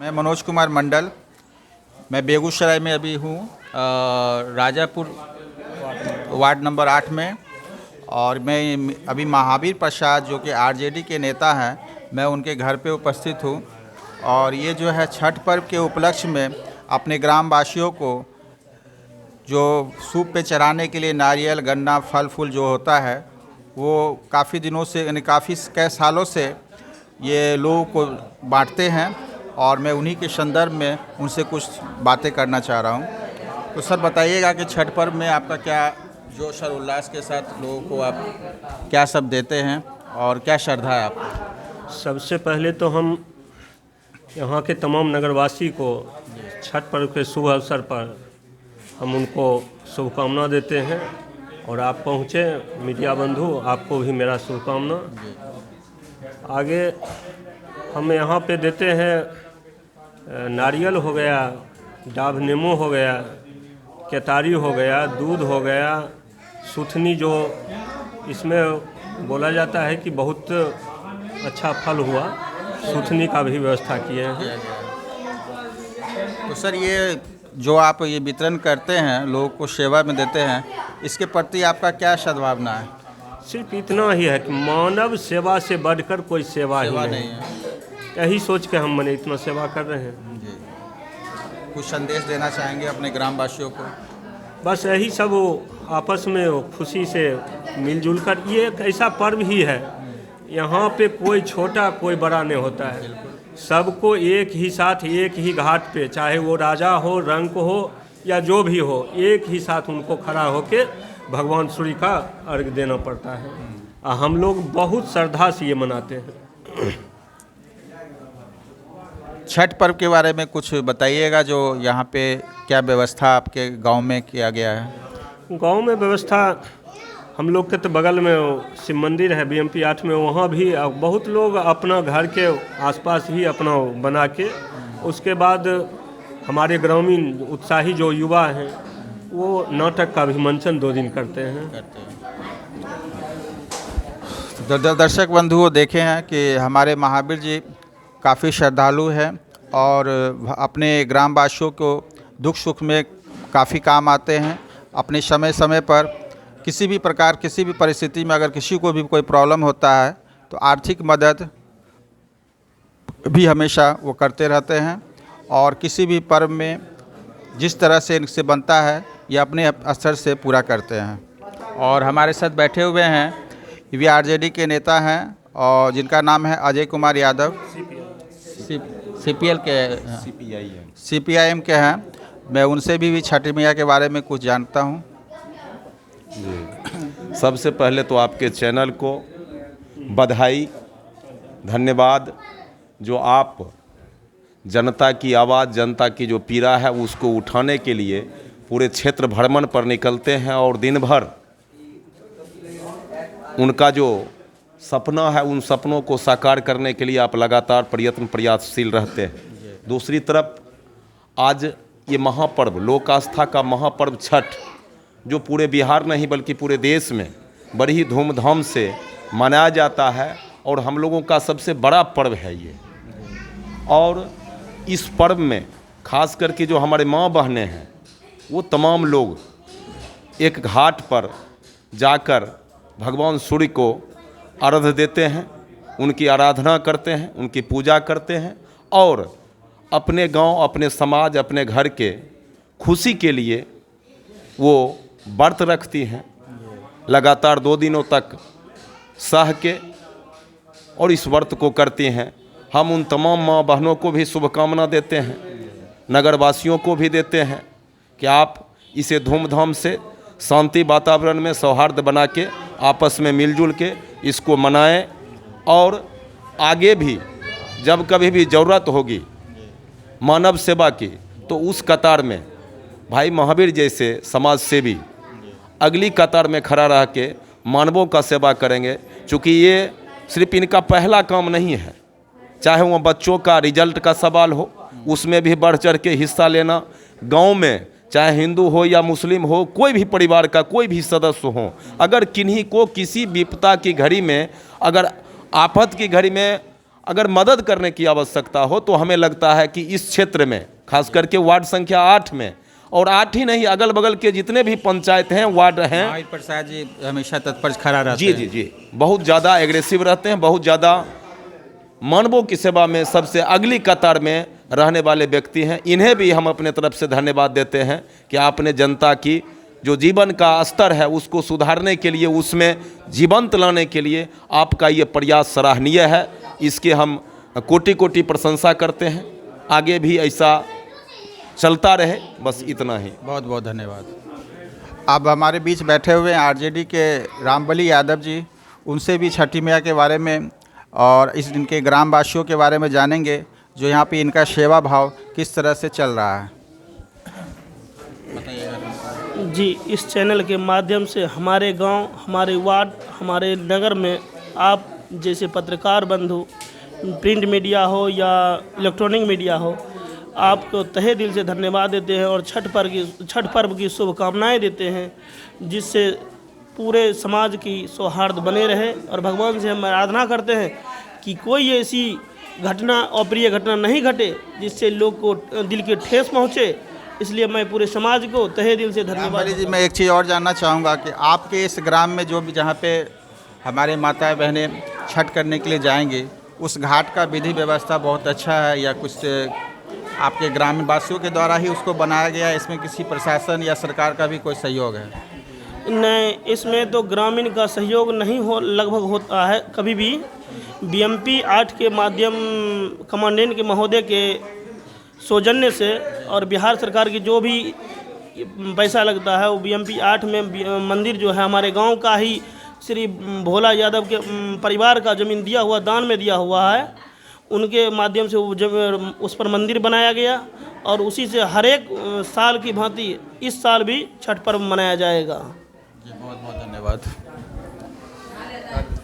मैं मनोज कुमार मंडल, मैं बेगूसराय में अभी हूँ, राजापुर वार्ड नंबर 8 में। और मैं अभी महावीर प्रसाद जो कि आरजेडी के नेता हैं, मैं उनके घर पे उपस्थित हूँ। और ये जो है छठ पर्व के उपलक्ष्य में अपने ग्रामवासियों को जो सूप पे चढ़ाने के लिए नारियल, गन्ना, फल फूल जो होता है, वो काफ़ी दिनों से यानी कई सालों से ये लोगों को बांटते हैं। और मैं उन्हीं के संदर्भ में उनसे कुछ बातें करना चाह रहा हूँ। तो सर बताइएगा कि छठ पर्व में आपका क्या जोश और उल्लास के साथ लोगों को आप क्या सब देते हैं और क्या श्रद्धा है आपको? सबसे पहले तो हम यहाँ के तमाम नगरवासी को छठ पर्व के शुभ अवसर पर हम उनको शुभकामना देते हैं। और आप पहुँचे मीडिया बंधु, आपको भी मेरा शुभकामना। आगे हम यहाँ पे देते हैं नारियल हो गया, डाभ नींबू हो गया, केतारी हो गया, दूध हो गया, सुथनी जो इसमें बोला जाता है कि बहुत अच्छा फल हुआ, सुथनी का भी व्यवस्था किए हैं। तो सर ये जो आप ये वितरण करते हैं, लोगों को सेवा में देते हैं, इसके प्रति आपका क्या सद्भावना है? सिर्फ इतना ही है कि मानव सेवा से बढ़कर कोई सेवा ही नहीं है। यही सोच के हम मैंने इतना सेवा कर रहे हैं। जी, कुछ संदेश देना चाहेंगे अपने ग्रामवासियों को? बस यही सब आपस में खुशी से मिलजुल कर, ये एक ऐसा पर्व ही है, यहाँ पे कोई छोटा कोई बड़ा नहीं होता है। सबको एक ही साथ एक ही घाट पे, चाहे वो राजा हो, रंक हो या जो भी हो, एक ही साथ उनको खड़ा होके भगवान सूर्य का अर्घ देना पड़ता है। हम लोग बहुत श्रद्धा से ये मनाते हैं। छठ पर्व के बारे में कुछ बताइएगा, जो यहाँ पे क्या व्यवस्था आपके गांव में किया गया है? गांव में व्यवस्था हम लोग के तो बगल में शिव मंदिर है BMP 8 में, वहाँ भी बहुत लोग अपना घर के आसपास ही अपना बना के, उसके बाद हमारे ग्रामीण उत्साही जो युवा हैं वो नाटक का भी मंचन 2 दिन करते हैं। दर्शक बंधुओं देखे हैं कि हमारे महावीर जी काफ़ी श्रद्धालु हैं और अपने ग्रामवासियों को दुख सुख में काफ़ी काम आते हैं। अपने समय समय पर किसी भी प्रकार, किसी भी परिस्थिति में अगर किसी को भी कोई प्रॉब्लम होता है तो आर्थिक मदद भी हमेशा वो करते रहते हैं। और किसी भी पर्व में जिस तरह से इनसे बनता है, ये अपने स्तर से पूरा करते हैं। और हमारे साथ बैठे हुए हैं ये आरजेडी के नेता हैं और जिनका नाम है अजय कुमार यादव, CPL के CPIM के हैं। मैं उनसे भी छठ मैया के बारे में कुछ जानता हूँ। जी, सबसे पहले तो आपके चैनल को बधाई, धन्यवाद, जो आप जनता की आवाज़, जनता की जो पीड़ा है उसको उठाने के लिए पूरे क्षेत्र भ्रमण पर निकलते हैं और दिन भर उनका जो सपना है उन सपनों को साकार करने के लिए आप लगातार प्रयासशील रहते हैं। दूसरी तरफ आज ये महापर्व, लोक आस्था का महापर्व छठ, जो पूरे बिहार नहीं बल्कि पूरे देश में बड़ी ही धूमधाम से मनाया जाता है और हम लोगों का सबसे बड़ा पर्व है ये। और इस पर्व में खास करके जो हमारे माँ बहनें हैं वो तमाम लोग एक घाट पर जाकर भगवान सूर्य को अर्घ्य देते हैं, उनकी आराधना करते हैं, उनकी पूजा करते हैं और अपने गांव, अपने समाज, अपने घर के खुशी के लिए वो व्रत रखती हैं। लगातार 2 दिनों तक सह के और इस व्रत को करती हैं। हम उन तमाम माँ बहनों को भी शुभकामना देते हैं, नगरवासियों को भी देते हैं कि आप इसे धूमधाम से शांति वातावरण में सौहार्द बना के आपस में मिलजुल के इसको मनाएं। और आगे भी जब कभी भी ज़रूरत होगी मानव सेवा की तो उस कतार में भाई महावीर जैसे समाज सेवी अगली कतार में खड़ा रह के मानवों का सेवा करेंगे। चूँकि ये सिर्फ इनका पहला काम नहीं है, चाहे वो बच्चों का रिजल्ट का सवाल हो उसमें भी बढ़ चढ़ के हिस्सा लेना, गांव में चाहे हिंदू हो या मुस्लिम हो, कोई भी परिवार का कोई भी सदस्य हो, अगर किन्हीं को किसी विपदा की घड़ी में, अगर आफत की घड़ी में अगर मदद करने की आवश्यकता हो तो हमें लगता है कि इस क्षेत्र में खास करके वार्ड संख्या 8 में, और 8 ही नहीं अगल बगल के जितने भी पंचायत हैं वार्ड हैं, महावीर प्रसाद जी हमेशा तत्पर खड़ा रहते जी हैं। जी जी बहुत ज़्यादा एग्रेसिव रहते हैं, बहुत ज़्यादा मानवों की सेवा में सबसे अगली कतार में रहने वाले व्यक्ति हैं। इन्हें भी हम अपने तरफ से धन्यवाद देते हैं कि आपने जनता की जो जीवन का स्तर है उसको सुधारने के लिए, उसमें जीवंत लाने के लिए आपका ये प्रयास सराहनीय है। इसके हम कोटि कोटि प्रशंसा करते हैं। आगे भी ऐसा चलता रहे, बस इतना ही। बहुत बहुत धन्यवाद। अब हमारे बीच बैठे हुए हैं आरजेडी के रामबली यादव जी, उनसे भी छठी मैया के बारे में और इनके ग्रामवासियों के बारे में जानेंगे, जो यहाँ पे इनका सेवा भाव किस तरह से चल रहा है। जी, इस चैनल के माध्यम से हमारे गांव, हमारे वार्ड, हमारे नगर में आप जैसे पत्रकार बंधु, प्रिंट मीडिया हो या इलेक्ट्रॉनिक मीडिया हो, आपको तहे दिल से धन्यवाद देते हैं और छठ पर्व की शुभकामनाएं देते हैं, जिससे पूरे समाज की सौहार्द बने रहे। और भगवान से हम आराधना करते हैं कि कोई ऐसी घटना, अप्रिय घटना नहीं घटे जिससे लोग को दिल की ठेस पहुँचे। इसलिए मैं पूरे समाज को तहे दिल से धन्यवाद। रामबली जी, मैं एक चीज़ और जानना चाहूँगा कि आपके इस ग्राम में जो भी जहाँ पे हमारे माताएं बहनें छठ करने के लिए जाएंगे, उस घाट का विधि व्यवस्था बहुत अच्छा है या कुछ आपके ग्रामीण वासियों के द्वारा ही उसको बनाया गया है? इसमें किसी प्रशासन या सरकार का भी कोई सहयोग है? नहीं, इसमें तो ग्रामीण का सहयोग नहीं लगभग होता है कभी भी। बीएमपी 8 के माध्यम कमांडेंट के महोदय के सौजन्य से और बिहार सरकार की जो भी पैसा लगता है वो बीएमपी 8 में मंदिर जो है हमारे गांव का ही श्री भोला यादव के परिवार का ज़मीन दिया हुआ, दान में दिया हुआ है। उनके माध्यम से वो उस पर मंदिर बनाया गया और उसी से हर एक साल की भांति इस साल भी छठ पर्व मनाया जाएगा। जी, बहुत बहुत धन्यवाद।